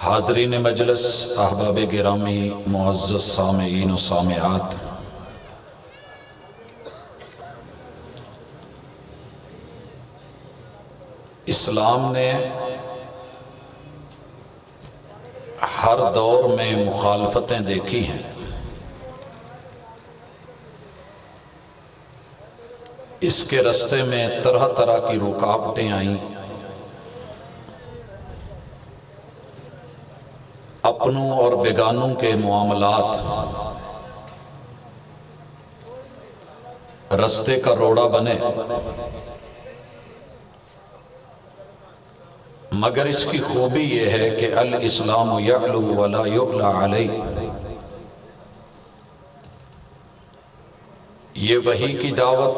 حاضرین مجلس، احباب گرامی، معزز سامعین و سامعات، اسلام نے ہر دور میں مخالفتیں دیکھی ہیں۔ اس کے راستے میں طرح طرح کی رکاوٹیں آئیں، اپنوں اور بیگانوں کے معاملات راستے کا روڑا بنے، مگر اس کی خوبی یہ ہے کہ الاسلام یعلو ولا یعلی علیہ، یہ وحی کی دعوت،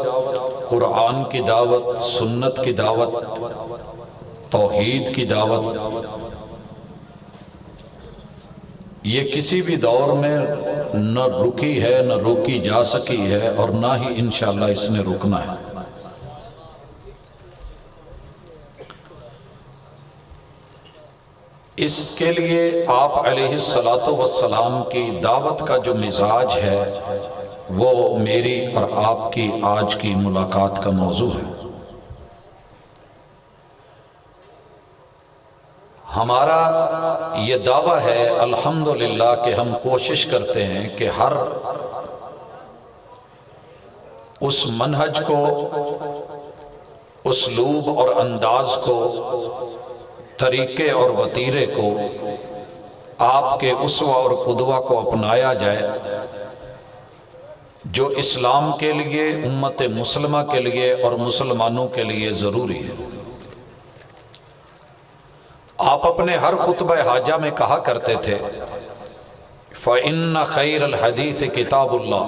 قرآن کی دعوت، سنت کی دعوت، توحید کی دعوت، یہ کسی بھی دور میں نہ رکی ہے، نہ روکی جا سکی ہے، اور نہ ہی انشاءاللہ اس نے رکنا ہے۔ اس کے لیے آپ علیہ السلام کی دعوت کا جو مزاج ہے وہ میری اور آپ کی آج کی ملاقات کا موضوع ہے۔ ہمارا یہ دعویٰ ہے الحمدللہ کہ ہم کوشش کرتے ہیں کہ ہر اس منہج کو، اسلوب اور انداز کو، طریقے اور وتیرے کو، آپ کے اسوہ اور قدوہ کو اپنایا جائے جو اسلام کے لیے، امت مسلمہ کے لیے اور مسلمانوں کے لیے ضروری ہے۔ آپ اپنے ہر خطبہ حاجہ میں کہا کرتے تھے فَإِنَّ خَيْرَ الْحَدِيثِ كِتَابُ اللَّهِ،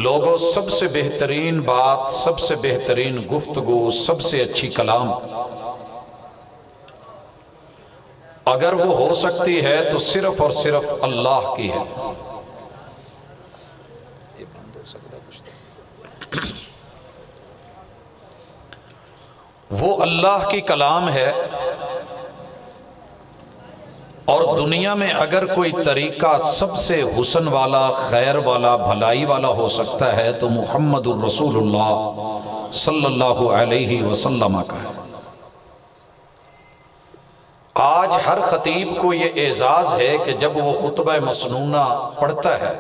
لوگوں سب سے بہترین بات، سب سے بہترین گفتگو، سب سے اچھی کلام اگر وہ ہو سکتی ہے تو صرف اور صرف اللہ کی ہے۔ وہ اللہ کی کلام ہے، اور دنیا میں اگر کوئی طریقہ سب سے حسن والا، خیر والا، بھلائی والا ہو سکتا ہے تو محمد الرسول اللہ صلی اللہ علیہ وسلم کا ہے۔ آج ہر خطیب کو یہ اعزاز ہے کہ جب وہ خطبہ مسنونہ پڑھتا ہے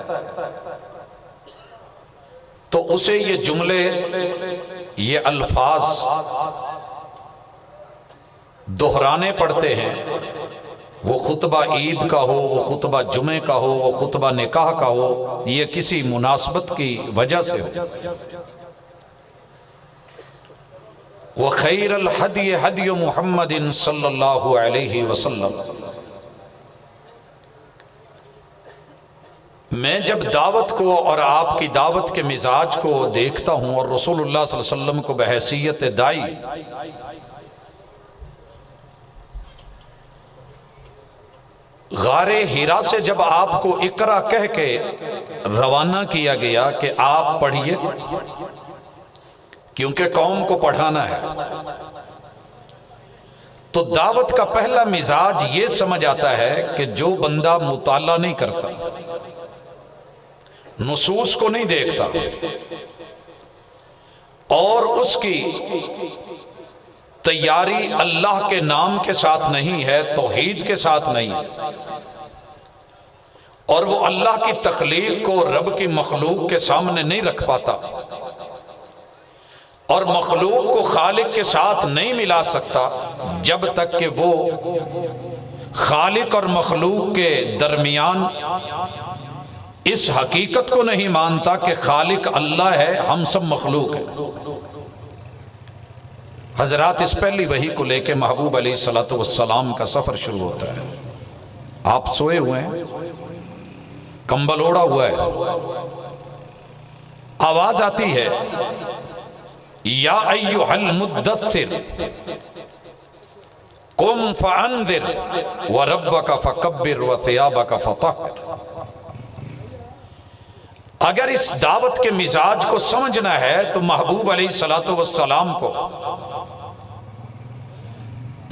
تو اسے یہ جملے، یہ الفاظ دہرانے پڑتے ہیں۔ وہ خطبہ عید کا ہو، وہ خطبہ جمعہ کا ہو، وہ خطبہ نکاح کا ہو، یہ کسی مناسبت کی وجہ سے ہو۔ وَخَيْرَ الْحَدْيِ حَدْيُ مُحَمَّدٍ صلی اللہ علیہ وسلم۔ میں جب دعوت کو اور آپ کی دعوت کے مزاج کو دیکھتا ہوں اور رسول اللہ صلی اللہ علیہ وسلم کو بحیثیت داعی غار ہیرا سے جب آپ کو اقرا کہہ کے روانہ کیا گیا کہ آپ پڑھیے کیونکہ قوم کو پڑھانا ہے، تو دعوت کا پہلا مزاج یہ سمجھ آتا ہے کہ جو بندہ مطالعہ نہیں کرتا، نصوص کو نہیں دیکھتا، اور اس کی تیاری اللہ کے نام کے ساتھ نہیں ہے، توحید کے ساتھ نہیں، اور وہ اللہ کی تخلیق کو رب کی مخلوق کے سامنے نہیں رکھ پاتا، اور مخلوق کو خالق کے ساتھ نہیں ملا سکتا جب تک کہ وہ خالق اور مخلوق کے درمیان اس حقیقت کو نہیں مانتا کہ خالق اللہ ہے، ہم سب مخلوق ہیں۔ حضرات، اس پہلی وحی کو لے کے محبوب علیہ السلام کا سفر شروع ہوتا ہے۔ آپ سوئے ہوئے ہیں، کمبل اوڑا ہوا ہے، آواز آتی ہے یا ایھا المدثر قم فانذر وربک فکبر وثیابک فطہر۔ اگر اس دعوت کے مزاج کو سمجھنا ہے تو محبوب علیہ السلام کو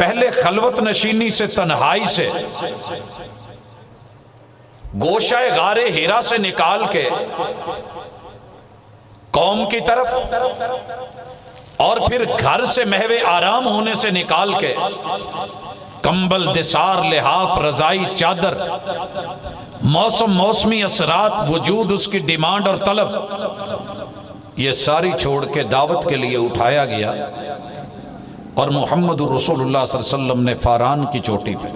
پہلے خلوت نشینی سے، تنہائی سے، گوشہ غار ہیرا سے نکال کے قوم کی طرف، اور پھر گھر سے محو آرام ہونے سے نکال کے کمبل، دسار، لحاف، رضائی، چادر، موسمی اثرات، وجود اس کی ڈیمانڈ اور طلب، یہ ساری چھوڑ کے دعوت کے لیے اٹھایا گیا، اور محمد رسول اللہ صلی اللہ علیہ وسلم نے فاران کی چوٹی پہ،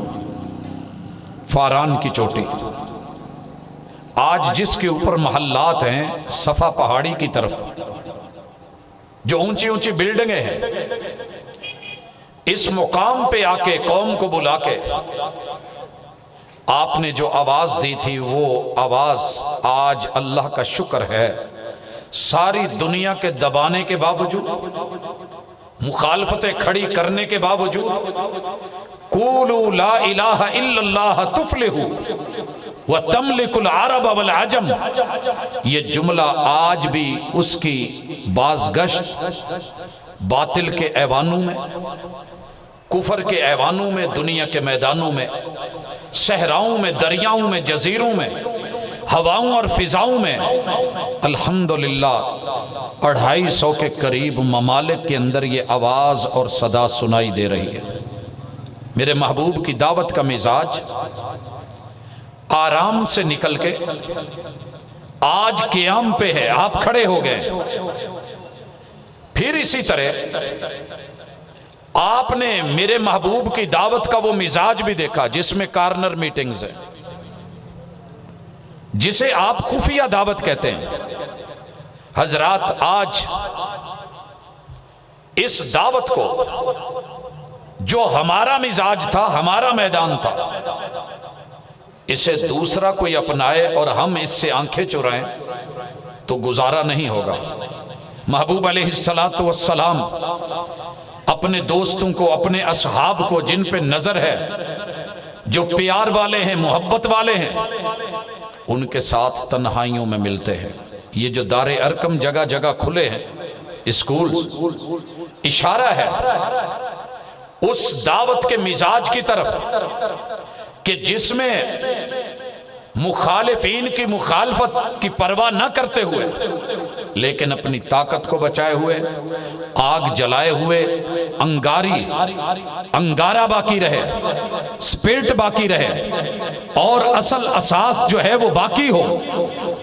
فاران کی چوٹی، آج جس کے اوپر محلات ہیں صفا پہاڑی کی طرف، جو اونچی اونچی بلڈنگیں ہیں، اس مقام پہ آ کے قوم کو بلا کے آپ نے جو آواز دی تھی، وہ آواز آج اللہ کا شکر ہے ساری دنیا کے دبانے کے باوجود، مخالفتیں کھڑی کرنے کے باوجود، قولوا لا الہ الا اللہ تفلحوا وتملک العرب والعجم، یہ جملہ آج بھی اس کی بازگشت باطل کے ایوانوں میں، کفر کے ایوانوں میں، دنیا کے میدانوں میں، صحراؤں میں، دریاؤں میں، جزیروں میں، ہواؤں اور فضاؤں میں، الحمدللہ 250 کے قریب ممالک کے اندر یہ آواز اور صدا سنائی دے رہی ہے۔ میرے محبوب کی دعوت کا مزاج آرام سے نکل کے آج قیام پہ ہے، آپ کھڑے ہو گئے۔ پھر اسی طرح آپ نے میرے محبوب کی دعوت کا وہ مزاج بھی دیکھا جس میں کارنر میٹنگز ہیں، جسے آپ خفیہ دعوت کہتے ہیں۔ حضرات، آج اس دعوت کو جو ہمارا مزاج تھا، ہمارا میدان تھا، اسے دوسرا کوئی اپنائے اور ہم اس سے آنکھیں چرائیں تو گزارا نہیں ہوگا۔ محبوب علیہ السلام اپنے دوستوں کو، اپنے اصحاب کو جن پہ نظر ہے، جو پیار والے ہیں، محبت والے ہیں، ان کے ساتھ تنہائیوں میں ملتے ہیں۔ یہ جو دار ارقم جگہ جگہ کھلے ہیں، اسکول، اشارہ ہے اس دعوت کے مزاج کی طرف کہ جس میں مخالفین کی مخالفت کی پرواہ نہ کرتے ہوئے لیکن اپنی طاقت کو بچائے ہوئے، آگ جلائے ہوئے، انگارہ باقی رہے، سپرٹ باقی رہے، اور اصل اساس جو ہے وہ باقی ہو،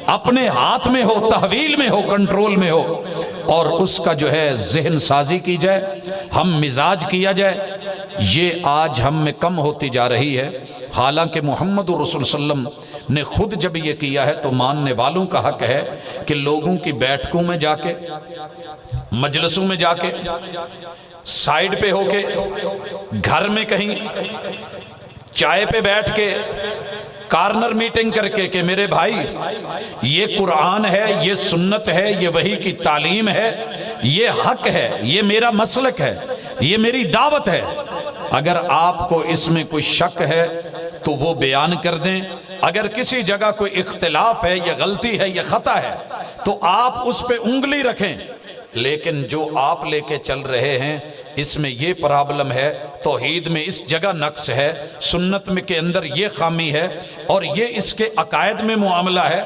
اپنے ہاتھ میں ہو، تحویل میں ہو، کنٹرول میں ہو، اور اس کا جو ہے ذہن سازی کی جائے، ہم مزاج کیا جائے۔ یہ آج ہم میں کم ہوتی جا رہی ہے، حالانکہ محمد رسول صلی اللہ علیہ وسلم نے خود جب یہ کیا ہے تو ماننے والوں کا حق ہے کہ لوگوں کی بیٹھکوں میں جا کے، مجلسوں میں جا کے، سائیڈ پہ ہو کے، گھر میں کہیں چائے پہ بیٹھ کے، کارنر میٹنگ کر کے کہ میرے بھائی یہ قرآن ہے، یہ سنت ہے، یہ وحی کی تعلیم ہے، یہ حق ہے، یہ میرا مسلک ہے، یہ میری دعوت ہے۔ اگر آپ کو اس میں کوئی شک ہے تو وہ بیان کر دیں، اگر کسی جگہ کوئی اختلاف ہے، یہ غلطی ہے، یہ خطا ہے، تو آپ اس پہ انگلی رکھیں۔ لیکن جو آپ لے کے چل رہے ہیں، اس میں یہ پرابلم ہے، توحید میں اس جگہ نقص ہے، سنت میں کے اندر یہ خامی ہے، اور یہ اس کے عقائد میں معاملہ ہے،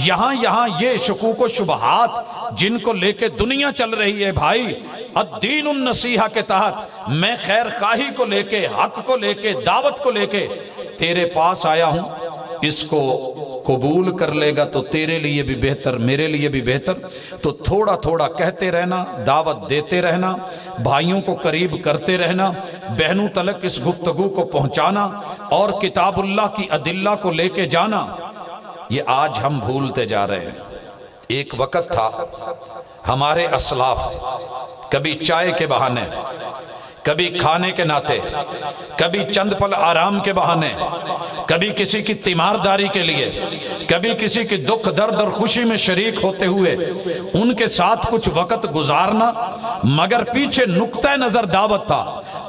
یہاں یہ شکوک و شبہات جن کو لے کے دنیا چل رہی ہے، بھائی الدین النصیحہ کے تحت میں خیر خواہی کو لے کے، حق کو لے کے، دعوت کو لے کے تیرے پاس آیا ہوں، اس کو قبول کر لے گا تو تیرے لیے بھی بہتر، میرے لیے بھی بہتر۔ تو تھوڑا تھوڑا کہتے رہنا، دعوت دیتے رہنا، بھائیوں کو قریب کرتے رہنا، بہنوں تلک اس گفتگو کو پہنچانا، اور کتاب اللہ کی ادلہ کو لے کے جانا، یہ آج ہم بھولتے جا رہے ہیں۔ ایک وقت تھا ہمارے اسلاف کبھی چائے کے بہانے، کبھی کھانے کے ناطے، کبھی چند پل آرام کے بہانے، کبھی کسی کی تیمارداری کے لیے، کبھی کسی کی دکھ درد اور خوشی میں شریک ہوتے ہوئے ان کے ساتھ کچھ وقت گزارنا، مگر پیچھے نقطہ نظر دعوت تھا۔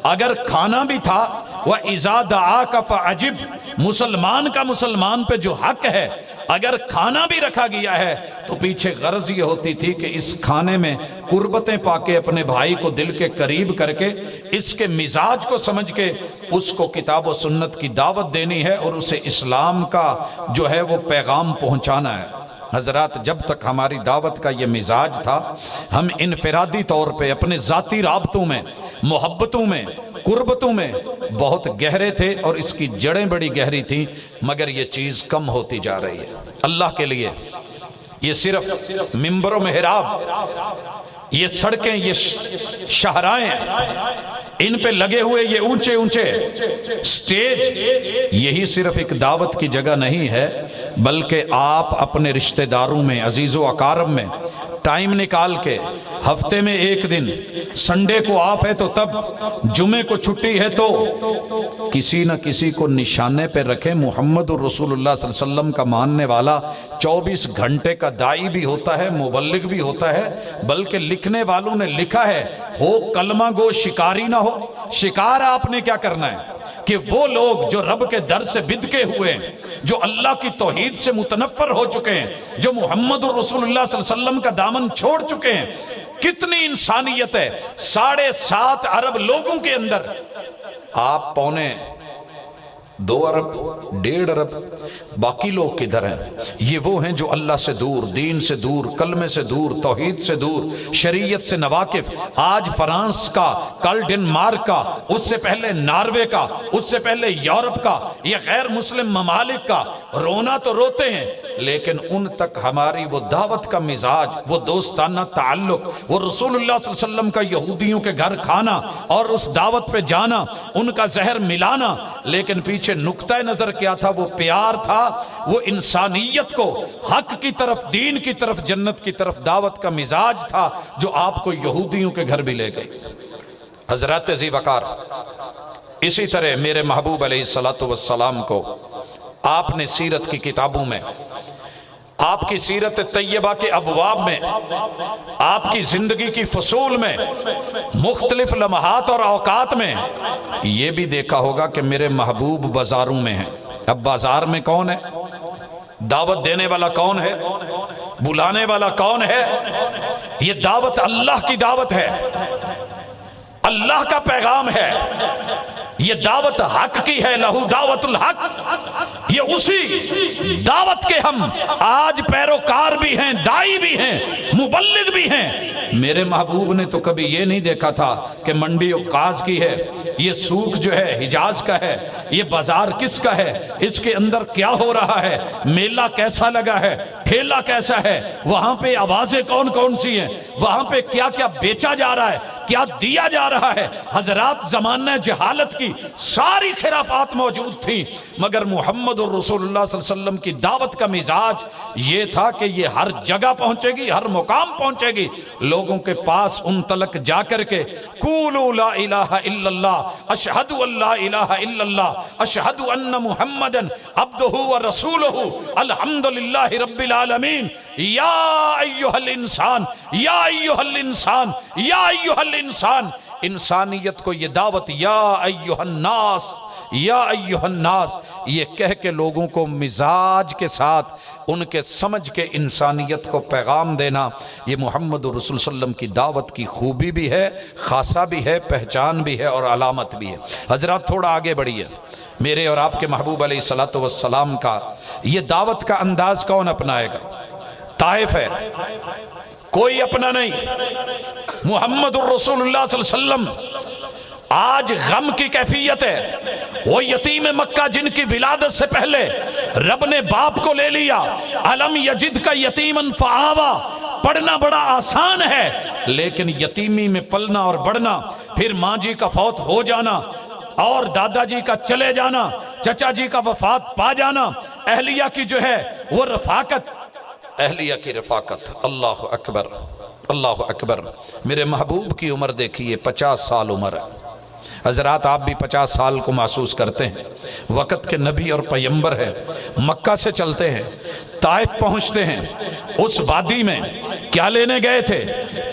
اگر کھانا بھی تھا وَإِذَا دَعَاكَ فَعَجِبْ، مسلمان کا مسلمان پہ جو حق ہے اگر کھانا بھی رکھا گیا ہے تو پیچھے غرض یہ ہوتی تھی کہ اس کھانے میں قربتیں پا کے اپنے بھائی کو دل کے قریب کر کے اس کے مزاج کو سمجھ کے اس کو کتاب و سنت کی دعوت دینی ہے اور اسے اسلام کا جو ہے وہ پیغام پہنچانا ہے۔ حضرات جب تک ہماری دعوت کا یہ مزاج تھا ہم انفرادی طور پہ اپنے ذاتی رابطوں میں، محبتوں میں، قربتوں میں بہت گہرے تھے اور اس کی جڑیں بڑی گہری تھیں، مگر یہ چیز کم ہوتی جا رہی ہے۔ اللہ کے لیے یہ صرف منبر و محراب، یہ سڑکیں، یہ شاہراہیں، ان پہ لگے ہوئے یہ اونچے اونچے سٹیج، یہی صرف ایک دعوت کی جگہ نہیں ہے، بلکہ آپ اپنے رشتہ داروں میں، عزیز و اقارب میں ٹائم نکال کے ہفتے میں ایک دن، سنڈے کو آف ہے تو تب، جمعے کو چھٹی ہے تو کسی نہ کسی کو نشانے پہ رکھیں۔ محمد الرسول اللہ صلی اللہ علیہ وسلم کا ماننے والا 24 گھنٹے کا داعی بھی ہوتا ہے، مبلغ بھی ہوتا ہے، بلکہ لکھنے والوں نے لکھا ہے ہو کلمہ گو شکاری نہ ہو۔ شکار آپ نے کیا کرنا ہے کہ وہ لوگ جو رب کے در سے بدکے ہوئے ہیں، جو اللہ کی توحید سے متنفر ہو چکے ہیں، جو محمد الرسول اللہ صلی اللہ علیہ وسلم کا دامن چھوڑ چکے ہیں، کتنی انسانیت ہے 7.5 ارب لوگوں کے اندر، آپ 2 ارب 1.5 ارب، باقی لوگ کدھر ہیں؟ یہ وہ ہیں جو اللہ سے دور، دین سے دور، کلمے سے دور، توحید سے دور، شریعت سے نواقف۔ آج فرانس کا، کل ڈنمارک کا، اس سے پہلے ناروے کا، اس سے پہلے یورپ کا، یہ غیر مسلم ممالک کا رونا تو روتے ہیں، لیکن ان تک ہماری وہ دعوت کا مزاج، وہ دوستانہ تعلق، وہ رسول اللہ صلی اللہ علیہ وسلم کا یہودیوں کے گھر کھانا اور اس دعوت پہ جانا، ان کا زہر ملانا، لیکن پیچھے نقطہ نظر کیا تھا؟ وہ پیار تھا، وہ انسانیت کو حق کی طرف، دین کی طرف، جنت کی طرف دعوت کا مزاج تھا، جو آپ کو یہودیوں کے گھر بھی لے گئی۔ حضرات ذی وقار، اسی طرح میرے محبوب علیہ السلام کو آپ نے سیرت کی کتابوں میں، آپ کی سیرت طیبہ کے ابواب میں، آپ کی زندگی کی فصول میں، مختلف لمحات اور اوقات میں یہ بھی دیکھا ہوگا کہ میرے محبوب بازاروں میں ہیں۔ اب بازار میں کون ہے؟ دعوت دینے والا کون ہے؟ بلانے والا کون ہے؟ یہ دعوت اللہ کی دعوت ہے، اللہ کا پیغام ہے، یہ دعوت حق کی ہے، لہو دعوت الحق۔ یہ اسی دعوت کے ہم آج پیروکار بھی ہیں، دائی بھی ہیں، مبلغ بھی ہیں۔ میرے محبوب نے تو کبھی یہ نہیں دیکھا تھا کہ منڈی عکاظ کی ہے، یہ سوق جو ہے حجاز کا ہے، یہ بازار کس کا ہے، اس کے اندر کیا ہو رہا ہے، میلہ کیسا لگا ہے، ٹھیلا کیسا ہے، وہاں پہ آوازیں کون کون سی ہیں، وہاں پہ کیا کیا بیچا جا رہا ہے، کیا دیا جا رہا ہے۔ حضرات زمانہ جہالت کی ساری خرافات موجود تھیں، مگر محمد الرسول اللہ صلی اللہ علیہ وسلم کی دعوت کا مزاج یہ تھا کہ یہ ہر جگہ پہنچے گی، ہر مقام پہنچے گی، لوگوں کے پاس ان تلک جا کر کے قولوا لا الہ الا اللہ، اشہد ان لا الہ الا اللہ، اشہد ان محمدن عبدہ و رسولہ، الحمدللہ رب العالمین، یا ایہا الانسان، یا ایہا الانسان، یا ایہا الانسان۔ انسانیت کو یہ دعوت یا ایہا الناس، یا ایہا الناس، یہ کہہ کے لوگوں کو مزاج کے ساتھ ان کے سمجھ کے انسانیت کو پیغام دینا، یہ محمد رسول صلی اللہ علیہ وسلم کی دعوت کی خوبی بھی ہے، خاصہ بھی ہے، پہچان بھی ہے اور علامت بھی ہے۔ حضرات تھوڑا آگے بڑھیے، میرے اور آپ کے محبوب علیہ السلام کا یہ دعوت کا انداز کون اپنائے گا؟ طائف ہے، کوئی اپنا نہیں۔ محمد الرسول اللہ صلی اللہ علیہ وسلم آج غم کی کیفیت ہے، وہ یتیم مکہ جن کی ولادت سے پہلے رب نے باپ کو لے لیا، علم یجد کا یتیمن فآوا، پڑھنا بڑا آسان ہے، لیکن یتیمی میں پلنا اور بڑھنا، پھر ماں جی کا فوت ہو جانا اور دادا جی کا چلے جانا، چچا جی کا وفات پا جانا، اہلیہ کی جو ہے وہ رفاقت، اہلیہ کی رفاقت، اللہ اکبر، اللہ اکبر۔ میرے محبوب کی عمر دیکھیے 50 سال عمر ہے۔ حضرات آپ بھی 50 سال کو محسوس کرتے ہیں، وقت کے نبی اور پیمبر ہیں، مکہ سے چلتے ہیں، طائف پہنچتے ہیں، اس وادی میں کیا لینے گئے تھے؟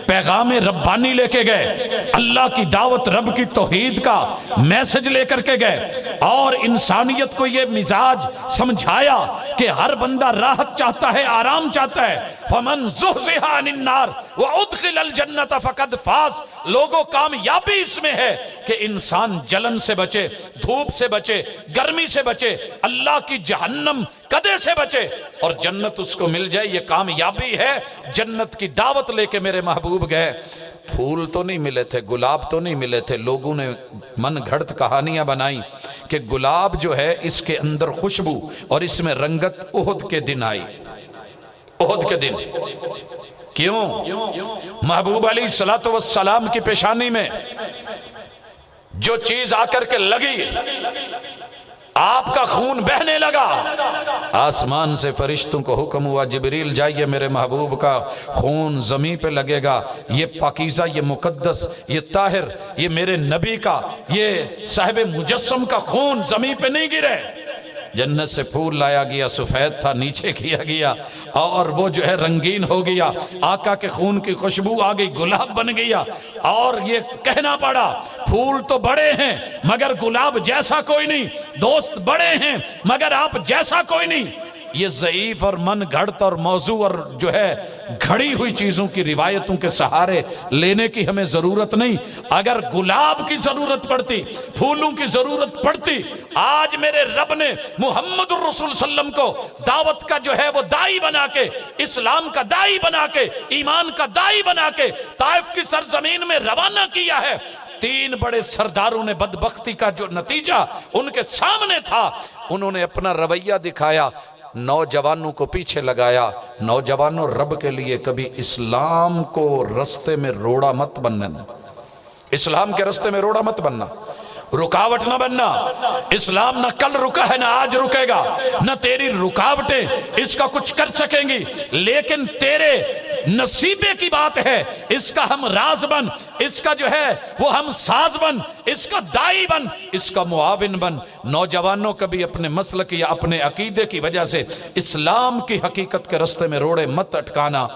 پیغام ربانی لے کے گئے، اللہ کی دعوت، رب کی توحید کا میسج لے کر کے گئے، اور انسانیت کو یہ مزاج سمجھایا کہ ہر بندہ راحت چاہتا ہے، آرام چاہتا ہے۔ فَمَنْ زُحْزِحَ عَنِ النَّارِ وَأُدْخِلَ الْجَنَّةَ فَقَدْ فَازَ۔ لوگوں کامیابی اس میں ہے کہ انسان جلن سے بچے، دھوپ سے بچے، گرمی سے بچے، اللہ کی جہنم کدے سے بچے اور جنت اس کو مل جائے، یہ کامیابی ہے۔ جنت کی دعوت لے کے میرے محبوب گئے، پھول تو نہیں ملے تھے، گلاب تو نہیں ملے تھے، لوگوں نے من گھڑت کہانیاں بنائیں کہ گلاب جو ہے اس کے اندر خوشبو اور اس میں رنگت احد کے دن آئی، احد کے دن۔ کیوں؟ محبوب علیہ السلام کی پیشانی میں جو چیز آ کر کے لگی، آپ کا خون بہنے لگا، آسمان سے فرشتوں کو حکم ہوا جبریل جائیے، میرے محبوب کا خون زمین پہ لگے گا، یہ پاکیزہ، یہ مقدس، یہ طاہر، یہ میرے نبی کا، یہ صاحب مجسم کا خون زمین پہ نہیں گرے۔ جنت سے پھول لایا گیا، سفید تھا، نیچے کیا گیا اور وہ جو ہے رنگین ہو گیا، آقا کے خون کی خوشبو آ گئی، گلاب بن گیا۔ اور یہ کہنا پڑا پھول تو بڑے ہیں مگر گلاب جیسا کوئی نہیں، دوست بڑے ہیں مگر آپ جیسا کوئی نہیں۔ یہ ضعیف اور من گھڑت اور موضوع اور جو ہے گھڑی ہوئی چیزوں کی روایتوں کے سہارے لینے کی ہمیں ضرورت نہیں۔ اگر گلاب کی ضرورت پڑتی، پھولوں کی ضرورت پڑتی، آج میرے رب نے محمد الرسول صلی اللہ علیہ وسلم کو دعوت کا جو ہے وہ دائی بنا کے، اسلام کا دائی بنا کے، ایمان کا دائی بنا کے طائف کی سرزمین میں روانہ کیا ہے۔ 3 بڑے سرداروں نے بدبختی کا جو نتیجہ ان کے سامنے تھا، انہوں نے اپنا رویہ دکھایا، نوجوانوں کو پیچھے لگایا۔ نوجوانوں، رب کے لیے کبھی اسلام کو رستے میں روڑا مت بننا، اسلام کے رستے میں روڑا مت بننا، رکاوٹ نہ بننا۔ اسلام نہ کل رکا ہے نہ آج رکے گا، نہ تیری رکاوٹیں اس کا کچھ کر سکیں گی، لیکن تیرے نصیبے کی بات ہے، اس کا ہم راز بن، اس کا جو ہے وہ ہم ساز بن، اس کا دائی بن، اس کا معاون بن۔ نوجوانوں کبھی اپنے مسلک یا اپنے عقیدے کی وجہ سے اسلام کی حقیقت کے رستے میں روڑے مت اٹکانا۔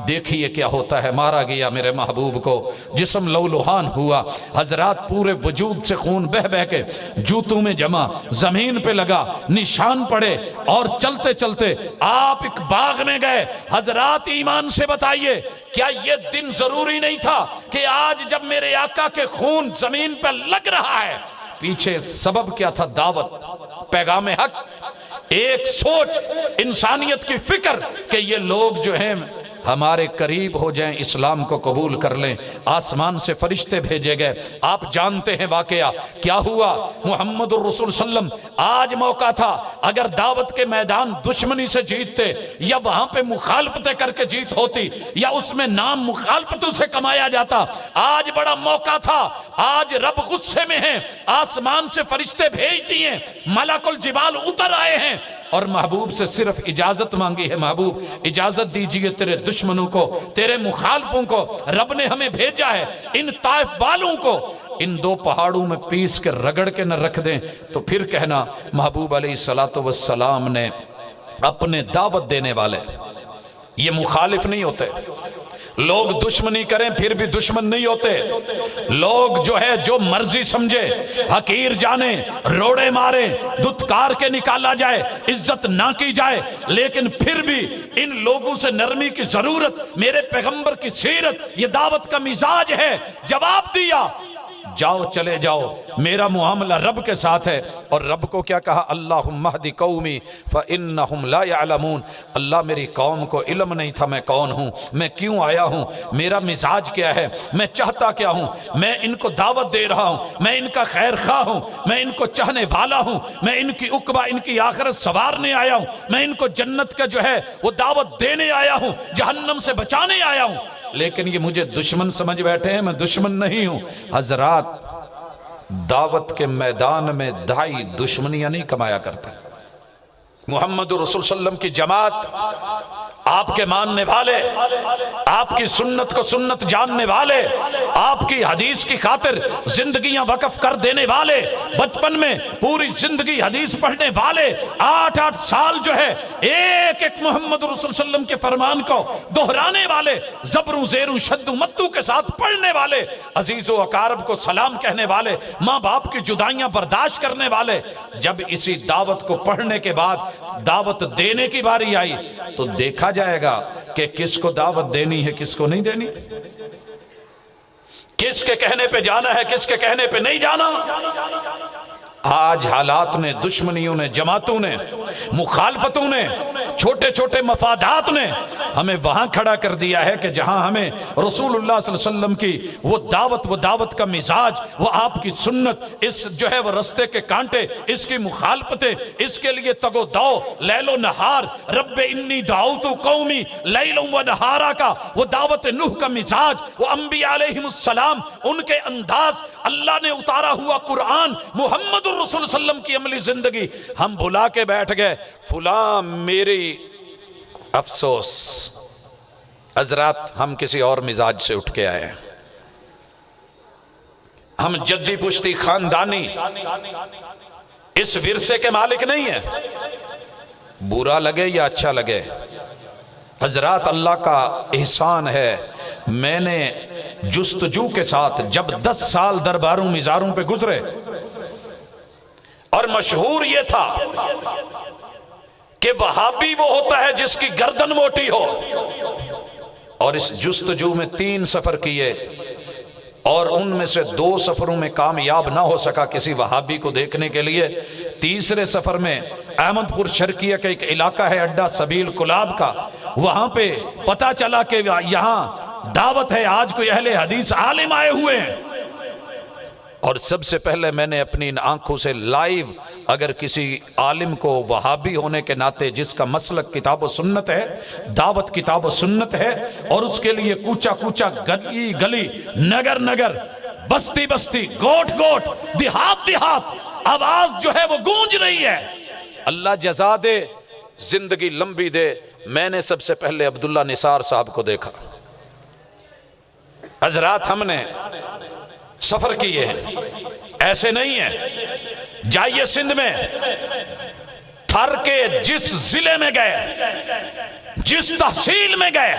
دیکھیے کیا ہوتا ہے، مارا گیا میرے محبوب کو، جسم لہولہان ہوا، حضرات پورے وجود سے خون بہ بہ کے جوتوں میں جمع، زمین پہ لگا، نشان پڑے، اور چلتے چلتے آپ ایک باغ میں گئے۔ حضرات ایمان سے بتائیے، کیا یہ دن ضروری نہیں تھا کہ آج جب میرے آقا کے خون زمین پہ لگ رہا ہے، پیچھے سبب کیا تھا؟ دعوت، پیغام حق، ایک سوچ، انسانیت کی فکر کہ یہ لوگ جو ہیں ہمارے قریب ہو جائیں، اسلام کو قبول کر لیں۔ آسمان سے فرشتے بھیجے گئے۔ آپ جانتے ہیں واقعہ کیا ہوا۔ محمد الرسول صلی اللہ علیہ وسلم، آج موقع تھا، اگر دعوت کے میدان دشمنی سے جیتتے یا وہاں پہ مخالفتیں کر کے جیت ہوتی یا اس میں نام مخالفتوں سے کمایا جاتا، آج بڑا موقع تھا۔ آج رب غصے میں ہیں، آسمان سے فرشتے بھیج دیے، ملک الجبال اتر آئے ہیں اور محبوب سے صرف اجازت مانگی ہے، محبوب اجازت دیجئے، تیرے دشمنوں کو، تیرے مخالفوں کو رب نے ہمیں بھیجا ہے، ان طائف والوں کو ان 2 پہاڑوں میں پیس کے رگڑ کے نہ رکھ دیں۔ تو پھر کہنا محبوب علیہ السلام نے اپنے دعوت دینے والے، یہ مخالف نہیں ہوتے، لوگ دشمنی کریں پھر بھی دشمن نہیں ہوتے، لوگ جو ہے جو مرضی سمجھے، حقیر جانے، روڑے مارے، دھتکار کے نکالا جائے، عزت نہ کی جائے، لیکن پھر بھی ان لوگوں سے نرمی کی ضرورت۔ میرے پیغمبر کی سیرت یہ دعوت کا مزاج ہے۔ جواب دیا، جاؤ چلے جاؤ، میرا معاملہ رب کے ساتھ ہے۔ اور رب کو کیا کہا؟ اللہم اہد قومی فإنہم لا یعلمون۔ اللہ میری قوم کو علم نہیں تھا میں کون ہوں، میں کیوں آیا ہوں، میرا مزاج کیا ہے، میں چاہتا کیا ہوں، میں ان کو دعوت دے رہا ہوں، میں ان کا خیر خواہ ہوں، میں ان کو چاہنے والا ہوں، میں ان کی عقبہ، ان کی آخرت سنوارنے آیا ہوں، میں ان کو جنت کا جو ہے وہ دعوت دینے آیا ہوں، جہنم سے بچانے آیا ہوں۔ لیکن یہ مجھے دشمن سمجھ بیٹھے ہیں، میں دشمن نہیں ہوں۔ حضرات، دعوت کے میدان میں دائی دشمنیاں نہیں کمایا کرتے۔ محمد رسول صلی اللہ علیہ وسلم کی جماعت آپ کے ماننے والے، آپ کی سنت کو سنت جاننے والے، آپ کی حدیث کی خاطر زندگیاں وقف کر دینے والے، بچپن میں پوری زندگی حدیث پڑھنے والے، 8 سال جو ہے ایک ایک محمد رسول صلی اللہ علیہ وسلم کے فرمان کو دہرانے والے، زبروں زیروں شدوں مدوں کے ساتھ پڑھنے والے، عزیز و اقارب کو سلام کہنے والے، ماں باپ کی جدائیاں برداشت کرنے والے، جب اسی دعوت کو پڑھنے کے بعد دعوت دینے کی باری آئی تو دیکھا جائے گا کہ کس کو دعوت دینی ہے کس کو نہیں دینی، کس کے کہنے پہ جانا ہے کس کے کہنے پہ نہیں جانا۔ آج حالات نے، دشمنیوں نے، جماعتوں نے، مخالفتوں نے، چھوٹے چھوٹے مفادات نے ہمیں وہاں کھڑا کر دیا ہے کہ جہاں ہمیں رسول اللہ صلی اللہ علیہ وسلم کی وہ دعوت کا مزاج، وہ آپ کی سنت، اس جو ہے وہ رستے کے کانٹے، اس کی مخالفتیں، اس کے لیے تگ و دو، لیل و نہار، رب انی دعوت قومی لیل و نہارا کا وہ دعوت نوح کا مزاج، وہ انبیاء علیہم السلام ان کے انداز، اللہ نے اتارا ہوا قرآن، محمد رسول صلی اللہ علیہ وسلم کی عملی زندگی، ہم بھلا کے بیٹھ گئے فلاں میری افسوس حضرات ہم کسی اور مزاج سے اٹھ کے آئے ہیں، ہم جدی پشتی خاندانی اس ورثے کے مالک نہیں ہیں، برا لگے یا اچھا لگے حضرات اللہ کا احسان ہے، میں نے جستجو کے ساتھ جب 10 سال درباروں مزاروں پہ گزرے اور مشہور یہ تھا کہ وہابی وہ ہوتا ہے جس کی گردن موٹی ہو، اور اس جستجو میں 3 سفر کیے اور ان میں سے 2 سفروں میں کامیاب نہ ہو سکا کسی وہابی کو دیکھنے کے لیے، تیسرے سفر میں احمد پور شرقیہ کا ایک علاقہ ہے اڈا سبیل کلاب کا، وہاں پہ پتا چلا کہ یہاں دعوت ہے، آج کوئی اہل حدیث عالم آئے ہوئے ہیں، اور سب سے پہلے میں نے اپنی ان آنکھوں سے لائیو اگر کسی عالم کو وہابی ہونے کے ناطے جس کا مسلک کتاب و سنت ہے، دعوت کتاب و سنت ہے، اور اس کے لیے کوچا کوچا گلی گلی نگر نگر بستی بستی گوٹ گوٹ دیہات دیہات آواز جو ہے وہ گونج رہی ہے، اللہ جزا دے زندگی لمبی دے، میں نے سب سے پہلے عبداللہ نثار صاحب کو دیکھا۔ حضرات ہم نے سفر کیے ہیں، ایسے نہیں ہیں، جائیے سندھ میں تھر کے جس ضلع میں گئے، جس تحصیل میں گئے،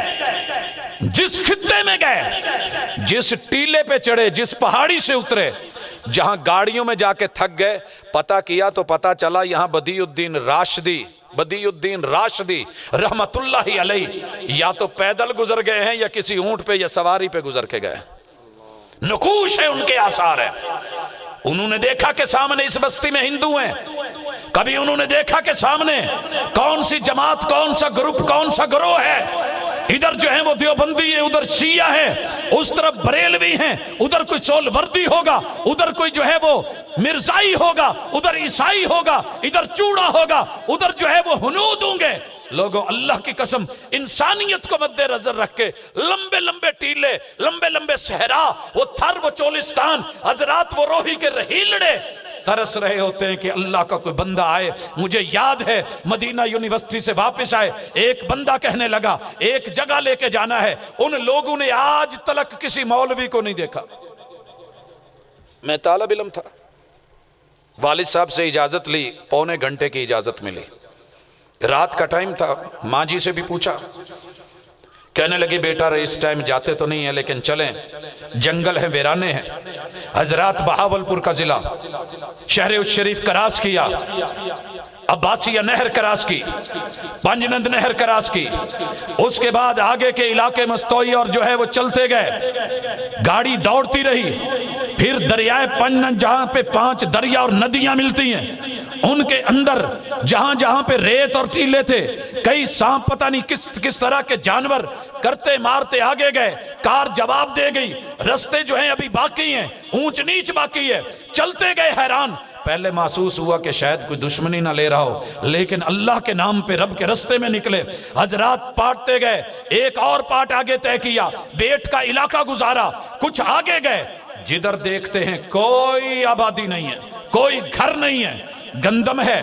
جس خطے میں گئے، جس ٹیلے پہ چڑھے، جس پہاڑی سے اترے، جہاں گاڑیوں میں جا کے تھک گئے، پتہ کیا تو پتہ چلا یہاں بدیع الدین راشدی رحمت اللہ علیہ یا تو پیدل گزر گئے ہیں یا کسی اونٹ پہ یا سواری پہ گزر کے گئے، نقوش ہے ان کے آثار ہے۔ انہوں نے دیکھا کہ سامنے اس بستی میں ہندو ہیں، کبھی انہوں نے دیکھا کہ سامنے کون سی جماعت، کون سا گروپ، کون سا گروہ ہے، ادھر جو ہیں وہ دیوبندی ہیں، ادھر شیعہ ہیں، اس طرف بریلوی ہیں، ادھر کوئی سول وردی ہوگا، ادھر کوئی جو ہے وہ مرزائی ہوگا، ادھر عیسائی ہوگا، ادھر چوڑا ہوگا، ادھر جو ہے وہ ہنود ہوں گے۔ لوگوں اللہ کی قسم انسانیت کو مد نظر رکھ کے لمبے لمبے ٹیلے، لمبے لمبے صحرا، وہ تھر، وہ چولستان، حضرات وہ روحی کے رہیلڑے ترس رہے ہوتے ہیں کہ اللہ کا کوئی بندہ آئے۔ مجھے یاد ہے مدینہ یونیورسٹی سے واپس آئے، ایک بندہ کہنے لگا ایک جگہ لے کے جانا ہے، ان لوگوں نے آج تلک کسی مولوی کو نہیں دیکھا۔ میں طالب علم تھا، والد صاحب سے اجازت لی، پونے گھنٹے کی اجازت ملی، رات کا ٹائم تھا، ماں جی سے بھی پوچھا، کہنے لگی بیٹا اس ٹائم جاتے تو نہیں ہیں لیکن چلیں، جنگل ہیں، ویرانے ہیں۔ حضرات بہاولپور کا ضلع، شہر الشریف کراس کیا، عباسیہ نہر کراس کی، پنجنند نہر کراس کی، اس کے بعد آگے کے علاقے مستوئی اور جو ہے وہ چلتے گئے، گاڑی دوڑتی رہی، پھر دریائے پنجنند جہاں پہ 5 دریا اور ندیاں ملتی ہیں، ان کے اندر جہاں جہاں پہ ریت اور ٹیلے تھے، کئی سانپ پتہ نہیں کس طرح کے جانور کرتے مارتے آگے گئے، کار جواب دے گئی، رستے جو ہیں ابھی باقی ہیں، اونچ نیچ باقی ہے، چلتے گئے حیران۔ پہلے محسوس ہوا کہ شاید کوئی دشمنی نہ لے رہا ہو، لیکن اللہ کے نام پہ رب کے رستے میں نکلے۔ حضرات پاٹتے گئے، ایک اور پاٹ آگے طے کیا، بیٹ کا علاقہ گزارا، کچھ آگے گئے، جدھر دیکھتے ہیں کوئی آبادی نہیں ہے، کوئی گھر نہیں ہے، گندم ہے،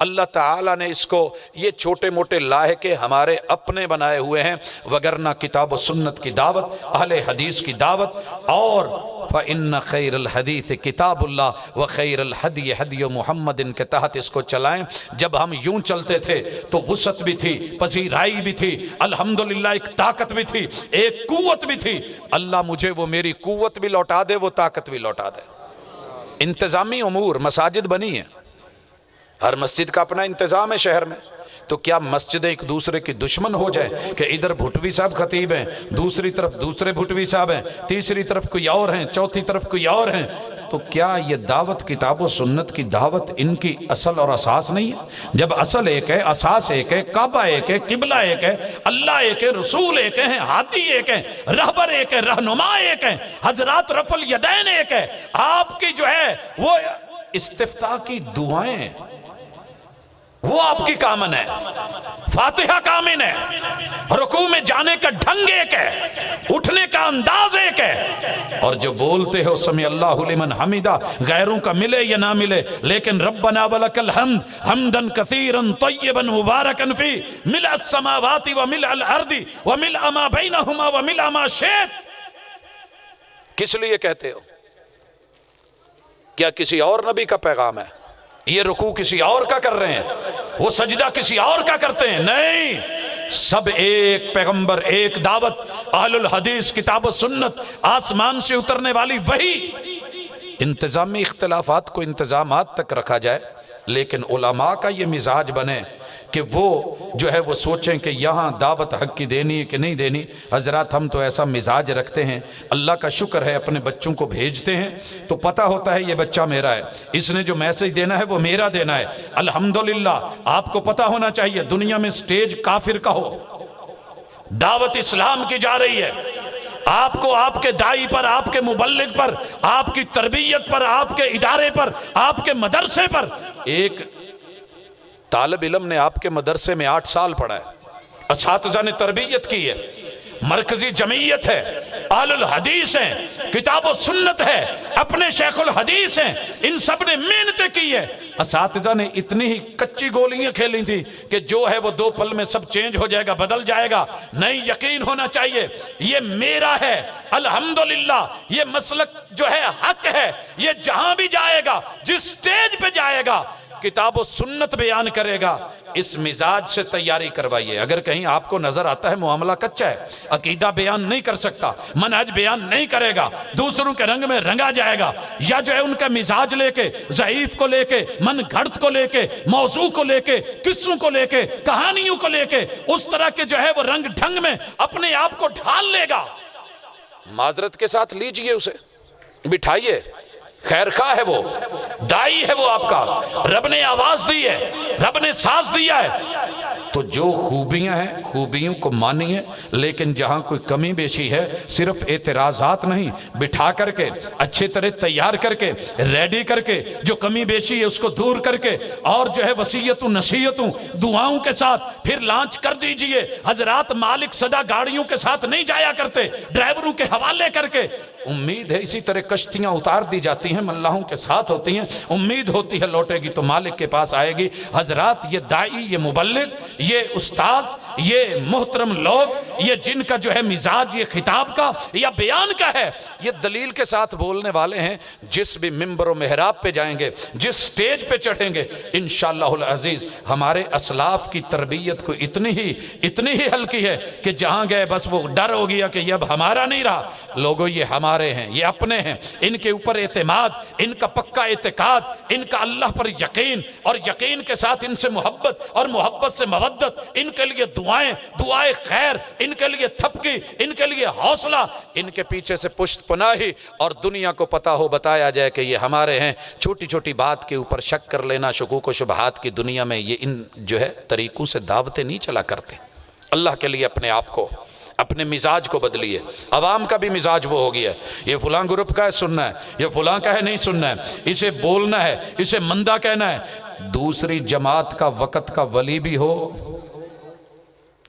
اللہ تعالیٰ نے اس کو یہ چھوٹے موٹے لاحقے ہمارے اپنے بنائے ہوئے ہیں، وگرنہ کتاب و سنت کی دعوت، اہل حدیث کی دعوت، اور فَإِنَّ خَيْرَ الْحَدِيثِ کتاب اللہ وَخَيْرَ الْحَدِيِ حَدِيُّ محمد کے تحت اس کو چلائیں۔ جب ہم یوں چلتے تھے تو وسعت بھی تھی، پذیرائی بھی تھی، الحمدللہ ایک طاقت بھی تھی، ایک قوت بھی تھی۔ اللہ مجھے وہ میری قوت بھی لوٹا دے، وہ طاقت بھی لوٹا دے۔ انتظامی امور، مساجد بنی ہیں، ہر مسجد کا اپنا انتظام ہے شہر میں، تو کیا مسجدیں ایک دوسرے کی دشمن ہو جائیں کہ ادھر بھٹوی صاحب خطیب ہیں، دوسری طرف دوسرے بھٹوی صاحب ہیں، تیسری طرف کوئی اور ہیں، چوتھی طرف کوئی اور ہیں؟ تو کیا یہ دعوت کتاب و سنت کی دعوت ان کی اصل اور اساس نہیں ہے؟ جب اصل ایک ہے، اساس ایک ہے، کعبہ ایک ہے، قبلہ ایک ہے، اللہ ایک ہے، رسول ایک ہے، ہادی ایک ہے، رہبر ایک ہے، رہنما ایک ہے، حضرات رفع الیدین ایک ہے، آپ کی جو ہے وہ استفتاح کی دعائیں وہ آپ کی کامن ہے، فاتحہ کامن ہے، رکوع میں جانے کا ڈھنگ ایک ہے، اٹھنے کا انداز ایک ہے، اور جو بولتے ہو سمع اللہ لمن حمیدہ، غیروں کا ملے یا نہ ملے، لیکن ربنا ولک الحمد حمدا کثیرا طیبا مبارکا فی ملء السماوات وملء الارض وملء ما بینہما وملء ما شئت۔ کس لیے کہتے ہو؟ کیا کسی اور نبی کا پیغام ہے؟ یہ رکوع کسی اور کا کر رہے ہیں، وہ سجدہ کسی اور کا کرتے ہیں؟ نہیں، سب ایک پیغمبر، ایک دعوت، اہل الحدیث، کتاب و سنت، آسمان سے اترنے والی وحی۔ انتظامی اختلافات کو انتظامات تک رکھا جائے، لیکن علماء کا یہ مزاج بنے کہ وہ جو ہے وہ سوچیں کہ یہاں دعوت حق کی دینی ہے کہ نہیں دینی۔ حضرات ہم تو ایسا مزاج رکھتے ہیں، اللہ کا شکر ہے اپنے بچوں کو بھیجتے ہیں تو پتہ ہوتا ہے یہ بچہ میرا ہے، اس نے جو میسج دینا ہے وہ میرا دینا ہے۔ الحمدللہ آپ کو پتہ ہونا چاہیے دنیا میں سٹیج کافر کا ہو، دعوت اسلام کی جا رہی ہے، آپ کو آپ کے دائی پر، آپ کے مبلغ پر، آپ کی تربیت پر، آپ کے ادارے پر، آپ کے مدرسے پر۔ ایک طالب علم نے آپ کے مدرسے میں 8 سال پڑھا ہے، اساتذہ نے تربیت کی ہے، مرکزی جمعیت ہے، اہل الحدیث ہیں، کتاب و سنت ہے، اپنے شیخ الحدیث ہیں، ان سب نے محنتیں کی ہے۔ اساتذہ نے اتنی ہی کچی گولیاں کھیلی تھی کہ جو ہے وہ 2 پل میں سب چینج ہو جائے گا، بدل جائے گا۔ نہیں، یقین ہونا چاہیے یہ میرا ہے، الحمدللہ یہ مسلک جو ہے حق ہے، یہ جہاں بھی جائے گا، جس سٹیج پہ جائے گا کتاب و سنت بیان کرے گا۔ اس مزاج سے تیاری کروائیے۔ اگر کہیں آپ کو نظر آتا ہے معاملہ کچا ہے، عقیدہ بیان نہیں کر سکتا، منہج بیان نہیں کرے گا، دوسروں کے رنگ میں رنگا جائے گا، یا جو ہے ان کا مزاج لے کے، ضعیف کو لے کے، من گھڑت کو لے کے، موضوع کو لے کے، قصوں کو لے کے، کہانیوں کو لے کے، اس طرح کے جو ہے وہ رنگ ڈھنگ میں اپنے آپ کو ڈھال لے گا، معذرت کے ساتھ لیجئے اسے، بٹھائیے، خیر خواہ ہے وہ، دائی ہے وہ آپ کا، رب نے آواز دی ہے، رب نے ساز دیا ہے۔ تو جو خوبیاں ہیں خوبیوں کو مانیے، لیکن جہاں کوئی کمی بیشی ہے صرف اعتراضات نہیں، بٹھا کر کے اچھے طرح تیار کر کے ریڈی کر کے جو کمی بیشی ہے اس کو دور کر کے، اور جو ہے وصیتوں نصیحتوں دعاؤں کے ساتھ پھر لانچ کر دیجئے۔ حضرات مالک صدا گاڑیوں کے ساتھ نہیں جایا کرتے، ڈرائیوروں کے حوالے کر کے۔ امید ہے اسی طرح کشتیاں اتار دی جاتی ہیں، ملاحوں کے ساتھ ہوتی ہیں، امید ہوتی ہے لوٹے گی تو مالک کے پاس آئے گی۔ حضرات یہ دائی، یہ مبلغ، یہ استاذ، یہ محترم لوگ، یہ جن کا جو ہے مزاج یہ خطاب کا یا بیان کا ہے، یہ دلیل کے ساتھ بولنے والے ہیں۔ جس بھی منبر و محراب پہ جائیں گے، جس سٹیج پہ چڑھیں گے، انشاءاللہ العزیز ہمارے اسلاف کی تربیت کو اتنی ہی ہلکی ہے کہ جہاں گئے بس وہ ڈر ہو گیا کہ یہ اب ہمارا نہیں رہا، لوگوں یہ ہمارے ہیں، یہ اپنے ہیں، ان کے اوپر اعتماد، ان کا پکا اعتقاد، ان کا اللہ پر یقین، اور یقین کے ساتھ ان سے محبت، اور محبت سے مودت، ان کے لیے دعائیں خیر، ان کے لیے تھپکی، ان کے لیے حوصلہ، ان کے پیچھے سے پشت پناہی، اور دنیا کو پتہ ہو، بتایا جائے کہ یہ ہمارے ہیں۔ چھوٹی چھوٹی بات کے اوپر شک کر لینا، شکوک و شبہات کی دنیا میں یہ ان جو ہے طریقوں سے دعوتیں نہیں چلا کرتے۔ اللہ کے لیے اپنے آپ کو، اپنے مزاج کو بدلیے۔ عوام کا بھی مزاج وہ ہو گیا ہے، یہ فلاں گروپ کا ہے سننا ہے، یہ فلاں کا ہے نہیں سننا ہے، اسے بولنا ہے، اسے مندہ کہنا ہے۔ دوسری جماعت کا وقت کا ولی بھی ہو،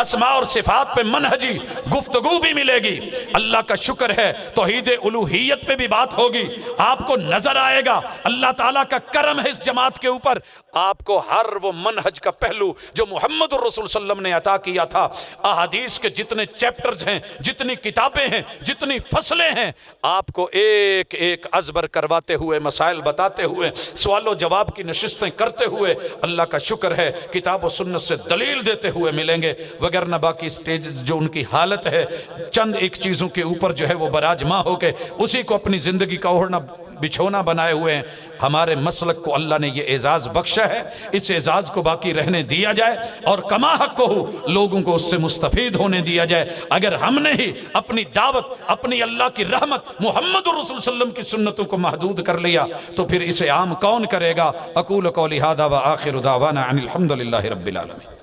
اسماء اور صفات پہ منہجی گفتگو بھی ملے گی۔ اللہ کا شکر ہے توحید الوہیت پہ بھی بات ہوگی، آپ کو نظر آئے گا اللہ تعالیٰ کا کرم ہے اس جماعت کے اوپر، آپ کو ہر وہ منہج کا پہلو جو محمد الرسول صلی اللہ علیہ وسلم نے عطا کیا تھا، احادیث کے جتنے چیپٹرز ہیں، جتنی کتابیں ہیں، جتنی فصلیں ہیں، آپ کو ایک ایک ازبر کرواتے ہوئے، مسائل بتاتے ہوئے، سوال و جواب کی نشستیں کرتے ہوئے، اللہ کا شکر ہے کتاب و سنت سے دلیل دیتے ہوئے ملیں گے، وگرنہ باقی سٹیج جو ان کی حالت ہے چند ایک چیزوں کے اوپر جو ہے وہ براجماں ہو کے اسی کو اپنی زندگی کا اوڑھنا بچھونا بنائے ہوئے ہیں۔ ہمارے مسلک کو اللہ نے یہ اعزاز بخشا ہے، اس اعزاز کو باقی رہنے دیا جائے اور کما حق کو لوگوں کو اس سے مستفید ہونے دیا جائے۔ اگر ہم نے ہی اپنی دعوت، اپنی اللہ کی رحمت، محمد الرسول صلی اللہ علیہ وسلم کی سنتوں کو محدود کر لیا تو پھر اسے عام کون کرے گا؟ اقول قولی ھذا وآخر دعوانا ان الحمد للہ رب العالمین۔